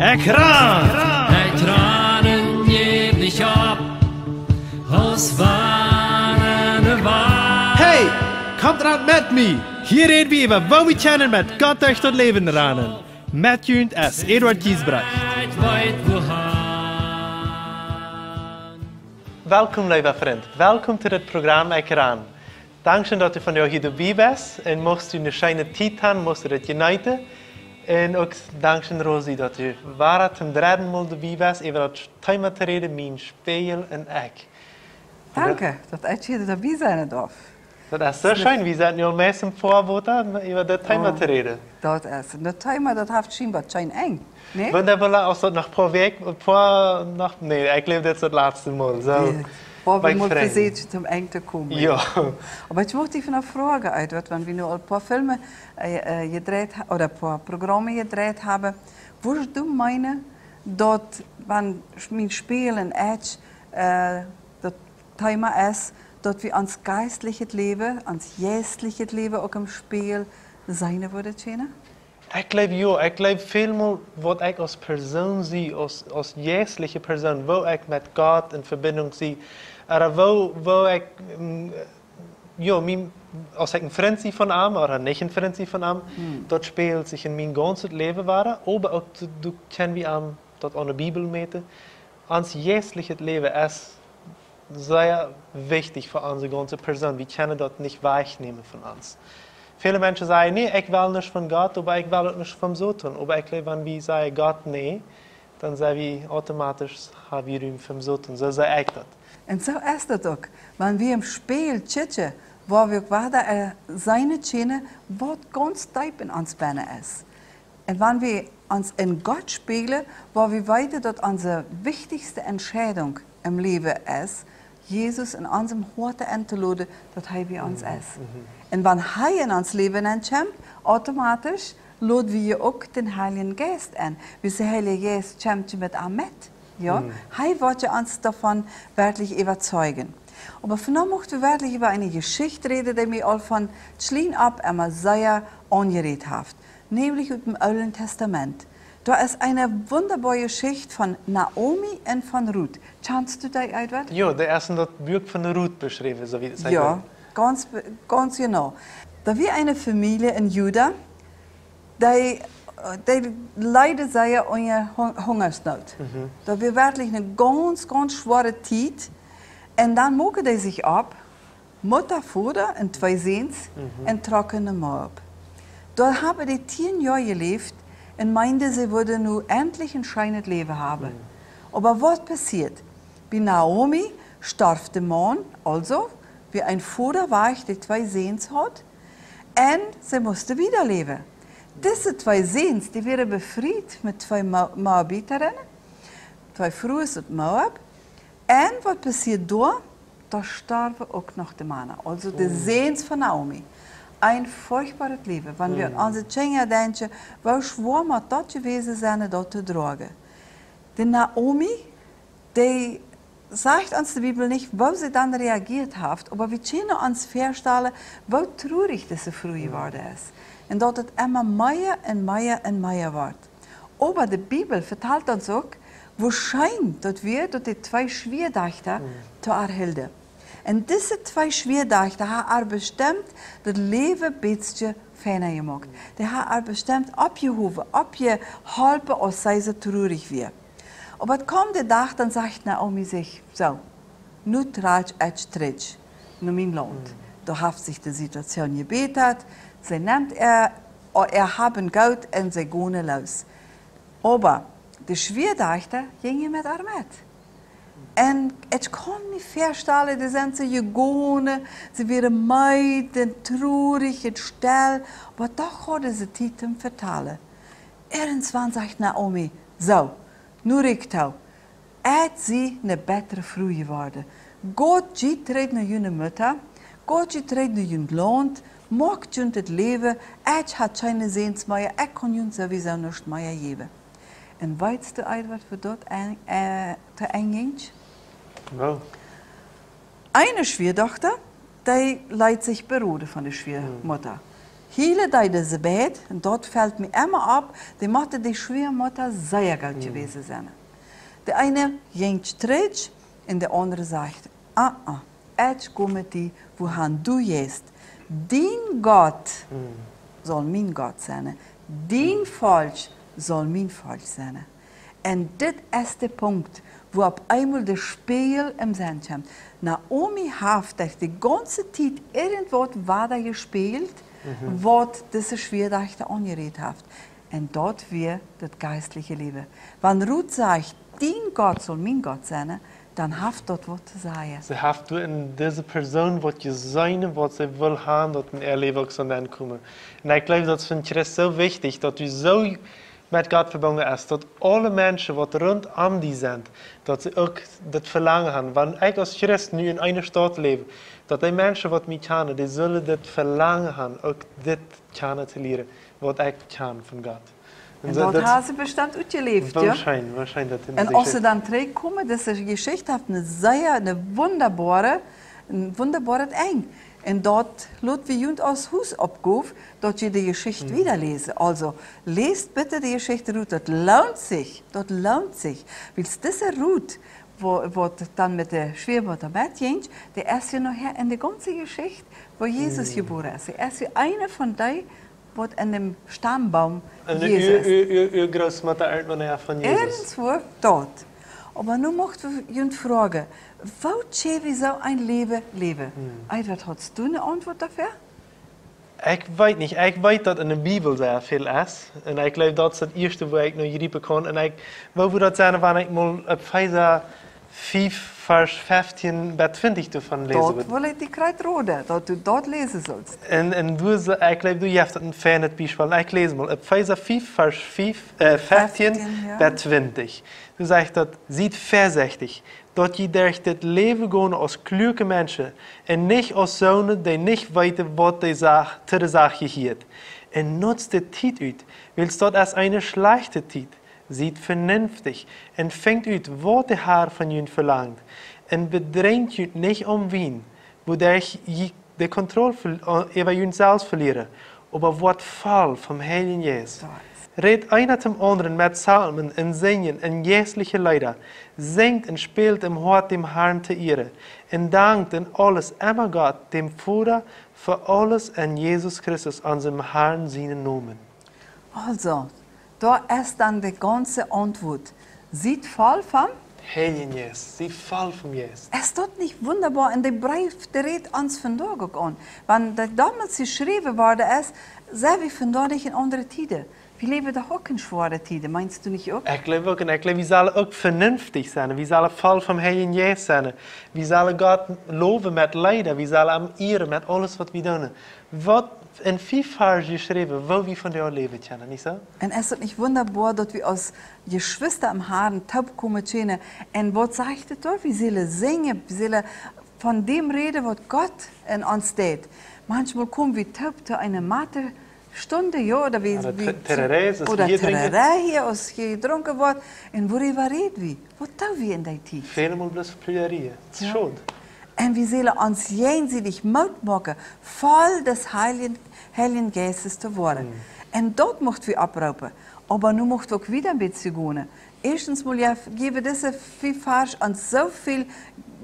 Ekran! Ekranen geef dich op, als ware waar. Hey, kommt ran mit mir! Hier reden wir über, wo wir kennen mit Gott durch das Leben ranen. Mit Jünd S. Eduard Giesbrecht. Welkom, lieve vriend. Welkom to het programma Ekran. Dankzij dat u van jou hier erbij bent en mocht u een schijne tijd hebben, moest u het uniten. En ook dankzij Rosie dat u waar ten derde mal erbij bent, even dat thema te reden, mijn speel en ik. Danke, dat ik hier erbij zijn darf. Dat is zo schön, we zijn nu al meestal voorbeeld over dat thema te reden. Dat is. Dat thema dat heeft schijnbaar schijn eng. Nee? Want dan willen we nog een paar nee, ik leef dit het laatste mal. So. Wir müssen versuchen, zum Ende zu kommen. Ja. Aber ich möchte dich noch fragen, Edward, wenn wir noch ein paar Filme gedreht oder ein paar Programme gedreht haben, würdest du meinen, dass, wenn wir spielen, das Thema ist, dass wir ans geistliche Leben, ans geestliche Leben auch im Spiel sein würden? Ik glaube ja, ik glaube vielmaal wat ik als persoon zie, als geestelijke persoon, wo ik met God in verbinding zie, wo ik, ja, als ik een vriend zie van hem, of niet een vriend zie van hem, dat speelt zich in mijn ganze leven waren, maar ook du kennen we hem dat aan de Bibel meten. Ons geestelijke leven is zeer wichtig voor onze ganze persoon. We kunnen dat niet wegnemen van ons. Viele Menschen sagen, nee, ich will nicht von Gott, aber ich will auch nicht vom Satan. Aber ich glaube, wenn wir sagen Gott nee, dann sagen wir automatisch, haben wir Raum vom Satan. So sage ich das. Und so ist das auch. Wenn wir im Spiel chitchen, wo wir gerade seine Chene, was ganz tief in uns Beine ist. Und wenn wir uns in Gott spiegeln, wo wir weiter, dass unsere wichtigste Entscheidung im Leben ist, Jesus in unserem Herzen einzuladen, dass er bei uns ist. Und wenn er in uns Leben kommt, automatisch laden wir auch den Heiligen Geist ein. Wie der Heilige Geist kommt mit ihm mit. Ja? Er wird uns davon wirklich überzeugen. Aber von nun möchten wir wirklich über eine Geschichte reden, die mir all von Schlien ab einmal sehr angeregt hat. Nämlich aus dem Alten Testament. Da ist eine wunderbare Geschichte von Naomi und von Ruth. Kannst du das, Edward? Ja, der erste das Buch von Ruth beschrieben, so wie das heißt. Ja, ganz genau. Da war eine Familie in Juda, die leidet sehr unter Hungersnot. Da war wirklich eine ganz, ganz schwere Zeit. Und dann machen die sich ab, Mutter, Vater und zwei Sehens, und trockene Moab. Da haben die 10 Jahre gelebt und meinte, sie würden nun endlich ein schönes Leben haben. Aber was passiert? Bei Naomi starb der Mann, also wie ein Vater war, der 2 Sehens hat, und sie musste wieder leben. Diese 2 Sehens, die werden befreit mit 2 Moabiterinnen, 2 Frauen aus Moab. Und was passiert da? Da starben auch noch die Männer, also die Sehens von Naomi. Ein furchtbares Leben, wenn wir an unsere Kinder denken, wie schwer wir das gewesen sind, dort zu tragen. Die Naomi, die sagt uns die Bibel nicht, wo sie dann reagiert hat, aber wir können uns vorstellen, wie traurig diese Frau geworden ist. Und dass es immer mehr und mehr und mehr wird. Aber die Bibel vertelt uns auch, wo scheint, dass wir die 2 Schwiegertöchter zu erhalten. Und diese 2 Schwiegertöchter haben bestimmt das Leben ein bisschen feiner gemacht. Die haben bestimmt abgehoben, abgehalten, als sei sie traurig wird. Aber es kommt der Tag, dann sagt Naomi sich, so, nun trage ich Tritsch in mein Land. Da hat sich die Situation gebetet, sie nimmt haben Geld und sie gehen los. Aber die Schwiegertöchter gingen mit ihr mit. Und ich kann mir vorstellen, die sind sie gegangen, sie waren meid, traurig, still, aber doch hadden sie Zeit zum Vertellen. Irgendwann sagt Naomi, so, nu richt auch, sie eine bessere Frau geworden. Gott geht nach ihrer Mutter, Gott geht nach ihrem Land, macht ihnen das Leben, ich habe keine Sehens mehr, ich kann ihnen sowieso nichts mehr geben. Und weißt du, Edward, für dort zu einging? Wow. Eine Schwiegertochter, die leidet sich beruhen von der Schwiegermutter. hele deze bed, en dat fällt mir immer op, die moeten die Schwiegermutter sehr gut gewesen zijn. De eine ging terug en de andere zegt, ich komme mit dir, wohin du gehst. Dein Gott soll mein Gott sein. Dein Volk soll mein Volk sein. Und dit is de Punkt, wo op einmal das Spiel im Sinn kommt. Naomi hat die ganze Zeit irgendwas weiter gespielt, was diese Schwierigkeiten angeredet hat. Und dort wird das geistliche Leben. Wenn Ruth sagt, dein Gott soll mein Gott sein, dann hat dort was zu sagen. Sie hat in diese Person, was je zijn, was sie will haben, dat in ihr Leben auch ankommen. Und ich glaube, das finde ich so wichtig, dass du so mit Gott verbunden bist, dass alle Menschen, die rund um dich sind, dass sie auch das Verlangen haben. Wenn ich als Christ nu in einer Stadt lebe, dass die Menschen, die mich kennen, die sollen das Verlangen haben, auch das kennen zu lernen, was ich kann von Gott. Und dort haben sie bestimmt ausgelebt, ja? Wahrscheinlich. Und als sie dann terugkomen, diese Geschichte hat eine wunderbare Eng. Und dort lässt wir uns als Haus abgehen, dass je die Geschichte wieder lesen. Also, lest bitte die Geschichte Ruth, das lohnt sich. Weil diese Ruth, wo dann mit der Schwiegermutter mitging, die ist ja nachher in der ganzen Geschichte, wo Jesus geboren ist. Sie ist ja eine von denen, was in dem Stammbaum Jesus ist. Uw Großmutter ernt von Jesus. Irgendwo dort. Aber nun möchten wir uns fragen, wo können wir so ein Leben leben? Edward, hast du eine Antwort dafür? Ich weiß nicht. Ich weiß, dass in der Bibel sehr viel ist. Und ich glaube, das ist das Erste, was ich noch greifen kann. Und ich will das sagen, wenn ich mal auf Epheser 5, Vers 15 bis 20 davon lesen Dort will ich die Kreitrode, dass du dort lesen sollst. Und du, ich glaube, du hast ein fernes Beispiel. Ich lese mal. Epheser 5, Vers 15 bis 20. Du sagst, dat seid vorsichtig, dat je durch das Leben gehen als kluge Menschen und nicht als Söhne, die nicht weten, was die Sache zu der Sache gehört. Und nutzt die Zeit aus, weil das ist eine schlechte Zeit. Seid vernünftig und fängt aus, was der Herr von ihnen verlangt. Und bedrängt euch nicht Wien, wodurch ihr die Kontrolle über euch selbst verlieren, aber wird voll vom Heiligen Jesus. Red einer zum anderen mit Psalmen und Singen und geistliche Lieder, singt und spielt im Hort dem Herrn zu Ehre und dankt in alles immer Gott, dem Vater, für alles in Jesus Christus, unserem Herrn, seinen Namen. Also, da ist dann die ganze Antwort. Sieht voll vom Heiligen Jesus, sie voll vom Jesus. Ist das nicht wunderbar? In dem Brief, der redet uns von da an. Wenn das damals geschrieben worden ist, sehen wir von da nicht in andere Tiden. Wir leben doch auch in schwere Tiden, meinst du nicht auch? Ich glaube auch, wir sollen auch vernünftig sein, wir sollen voll vom Heiligen Jesus sein, wir sollen Gott loben mit Leiden, wir sollen am ehren mit alles, was wir tun. Was in 5 Versen geschrieben, wo wir von dir leben können, nicht so? Und ist es nicht wunderbar, dass wir als Geschwister am Haaren taub kommen können? Und was sagt es dort? Wir sollen singen, wir sollen von dem reden, was Gott in uns tut. Manchmal kommen wir taub zu einer Mathe-Stunde, ja, oder wie Terrorei hier, als hier getrunken wird. Und worüber reden wir? Was tun wir in der Zeit? Vielmal bloß Plürieren, das ist schon. Und wir sollen uns jenseits Mut machen, voll des Heiligen Geistes zu werden. Und dort möchten wir abrufen. Aber nun möchten wir auch wieder ein bisschen gehen. Erstens mal geben diese 5 Verse uns so viel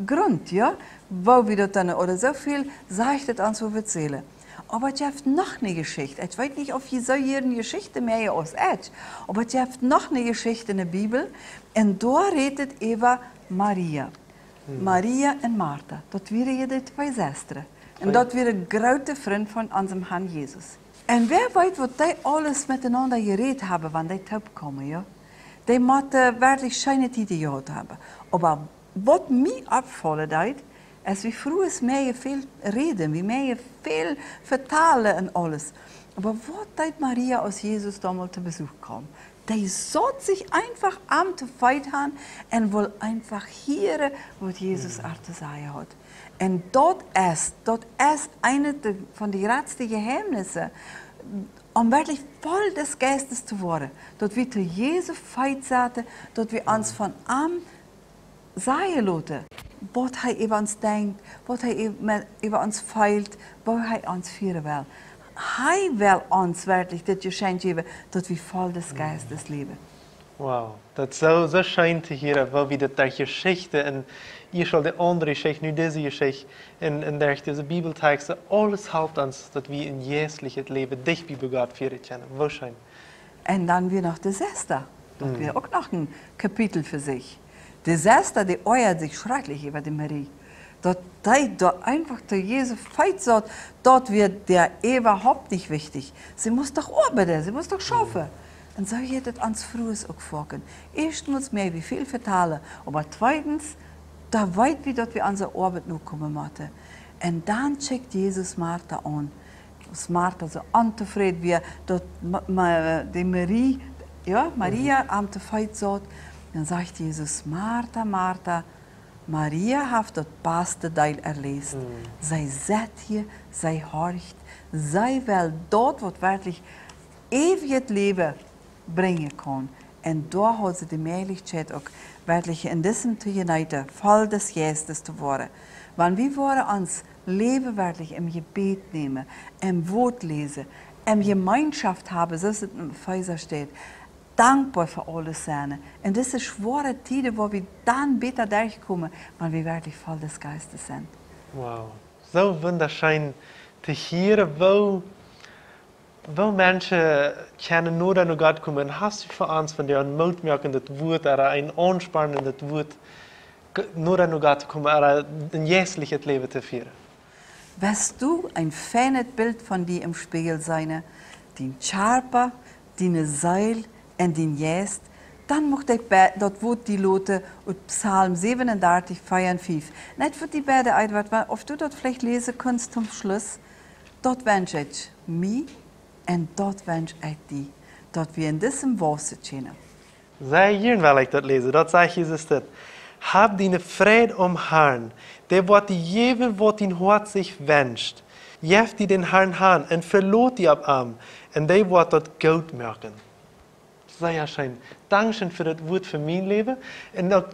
Grund, ja, wo wir das dann, oder so viel sagt es uns, wo wir zählen. Aber es gibt noch eine Geschichte. Ich weiß nicht, ob ihr so eine Geschichte mehr aus euch, aber es gibt noch eine Geschichte in der Bibel. Und da redet über Maria. Maria und Martha, das wären die 2 Schwestern. Und das wären große Freunde von unserem Herrn Jesus. Und wer weiß, was die alles miteinander geredet haben, wenn die taub kommen, ja? Die müssen wirklich schöne Zeiten gehabt haben. Aber was mir auffällt, ist, wie früh es mehr viel reden, wie mehr viel vertalen und alles. Aber was tat Maria, als Jesus damals zu Besuch kam? Die sollte sich einfach am zu feit haben und will einfach hören, was Jesus zu sagen hat. Und dort ist eine von den größten Geheimnissen, um wirklich voll des Geistes zu werden. Dort wir zu Jesus feit zaten, dort wir uns von ihm sagen lassen, was er über uns denkt, was er über uns feilt, wo er uns führen will. hij will uns wirklich das Geschenk geben, dass wir voll des Geistes leben. Wow, dat is zo schön te horen, wel wie dat der Geschichte en je zal de andere Geschichte, nu deze Geschichte en der diese Bibelteksten, alles helpt uns, dat wir in jährliches Leben dicht bei Gott führen können. Wo schön. Und dann wir noch das Esther. Das wäre auch noch ein Kapitel für sich. Die Esther, die euert sich schrecklich über die Marie. Dort einfach der Jesus feit sagt, dort wird der überhaupt nicht wichtig. Sie muss doch arbeiten, sie muss doch schaffen. Und so geht es ans Frühes auch vorgehen. Erstens mehr wie viel vertalen, aber zweitens, da weit wie dort wir unsere Arbeit noch kommen müssen. Und dann checkt Jesus Martha an. Als Martha so unzufrieden wie dort die Maria am Feit sagt, dann sagt Jesus, Martha, Martha, Maria hat das beste Teil erlesen. Zij zit hier, zij horcht, zij will dort, was wirklich ewig Leben bringen kann. Und da hat sie die Möglichkeit auch wirklich in diesem zu uniten, voll des Geistes zu werden. Wenn wir uns Leben wirklich im Gebet nehmen, im Wort lesen, im Gemeinschaft haben, so es im Epheser steht, dankbar für alles sein. Und das sind schwere Zeiten, wo wir dann besser durchkommen, wenn wir wirklich voll des Geistes sind. Wow, so wunderschön zu hören, wo Menschen können nur an Gott kommen. Hast du für uns von dir ein mutmachendes Wort oder ein anspannendes Wort, nur an Gott zu kommen, oder ein jährliches Leben zu führen? Wirst du ein feines Bild von dir im Spiegel sein, den Scharper, deine Seil und den Jäst, dann macht das Wort die Lote und Psalm 37, 4 und 5. Nicht für die beiden Eidwort, ob du das vielleicht lesen kannst zum Schluss. Dort wünsche ich mich und dort wünsche ich dich, dort wir in diesem Wasser stehen. Sehr gern, weil ich das lese. Dort sagt Jesus das. Hab deine Freude Herrn, der wird dir geben, was dein Herz sich wünscht. Jef dir den Herrn an und verlot die ab ihm, und der wird dort Geld merken. Sehr schön. Dankeschön für das Wort für mein Leben. Und das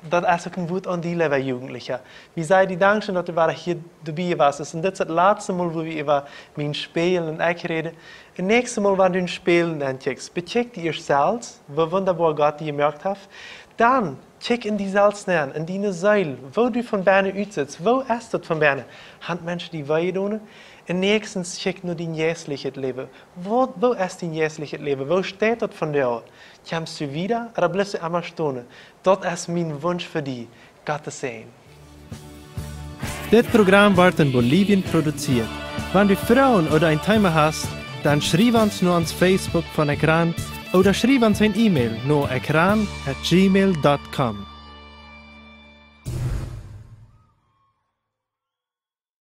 ist auch ein Wort an die Leben Jugendlichen. Wie sei die Dankeschön, dass du hier dabei warst. Und das ist das letzte Mal, wo wir über mein Spielen und ich reden. Das nächste Mal, wenn du ein Spielen entdeckst, becheck dir selbst, wie wunderbar Gott dir gemerkt hat. Dann check in die Salz rein, in deine Seele, wo du von Berne uitsitzt. Wo ist das von Berne? Haben Menschen die Weihe tun? Und nächstens check nur dein jährliches Leben. Wo ist dein jährliches Leben? Wo steht das von dir? Kommst du wieder oder bleibst du einmal stehen? Das ist mein Wunsch für dich. Gottes Segen. Das Programm wird in Bolivien produziert. Wenn du Fragen oder ein Thema hast, dann schreib uns nur ans Facebook von Ekran oder schreib uns ein E-Mail nur ekran@gmail.com.